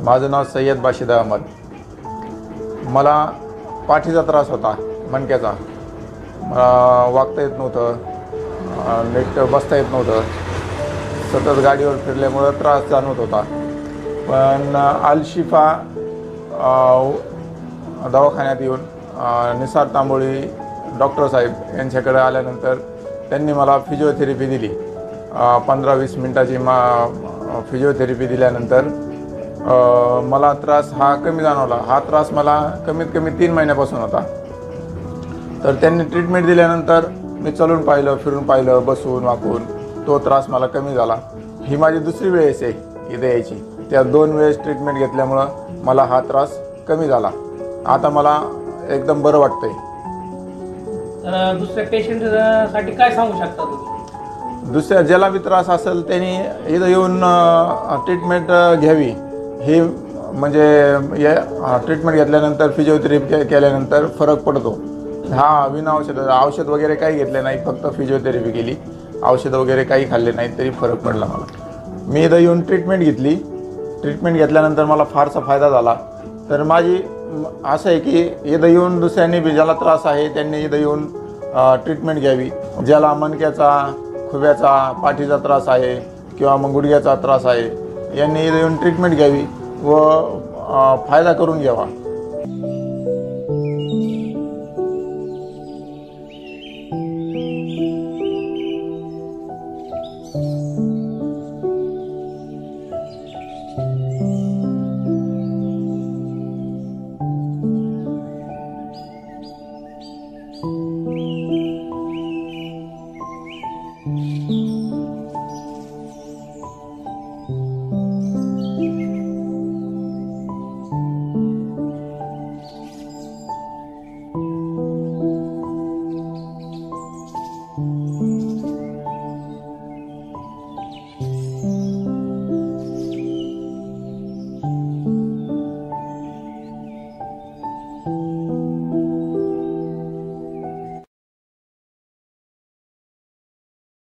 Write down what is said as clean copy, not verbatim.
माझं नाव सय्यद बाशिद अहमद. मला पाठीचा त्रास होता, मणक्याचा. मला वागता येत नव्हतं, नीट बसता येत नव्हतं. सतत गाडीवर फिरल्यामुळं त्रास जाणवत होता. पण अल-शिफा दवाखान्यात येऊन निसार तांबोळी डॉक्टर साहेब यांच्याकडे आल्यानंतर त्यांनी मला फिजिओथेरपी दिली. 15-20 मिनटाची फिजिओथेरपी दिल्यानंतर मला त्रास हा कमी जाणवला. हा त्रास मला कमीत कमी 3 महिन्यापासून होता. तर त्यांनी ट्रीटमेंट दिल्यानंतर मी चलून पाहिलं, फिरून पाहिलं, बसून वाकून तो त्रास मला कमी झाला. ही माझी दुसरी वेळेस आहे इथे यायची. त्या 2 वेळेस ट्रीटमेंट घेतल्यामुळं मला हा त्रास कमी झाला. आता मला एकदम बरं वाटतंय. तर दुसऱ्या पेशंटसाठी काय सांगू शकता तुम्ही? दुसऱ्या ज्याला बी त्रास असेल त्यांनी इथं येऊन ट्रीटमेंट घ्यावी. हे म्हणजे या ट्रीटमेंट घेतल्यानंतर फिजिओथेरपी केल्यानंतर फरक पडतो. बिना औषध वगैरे काही घेतले नाही, फक्त फिजिओथेरपी केली. औषध वगैरे काही खाल्ले नाही तरी फरक पडला मला. मी इथं येऊन ट्रीटमेंट घेतली. ट्रीटमेंट घेतल्यानंतर मला फारसा फायदा झाला. तर माझी असं आहे की इथं येऊन दुसऱ्यांनी बी ज्याला त्रास आहे त्यांनी इथं येऊन ट्रीटमेंट घ्यावी. ज्याला मणक्याचा, खुब्याचा, पाठीचा त्रास आहे किंवा मग गुडघ्याचा त्रास आहे यांनी इथं येऊन ट्रीटमेंट घ्यावी व फायदा करून घ्यावा.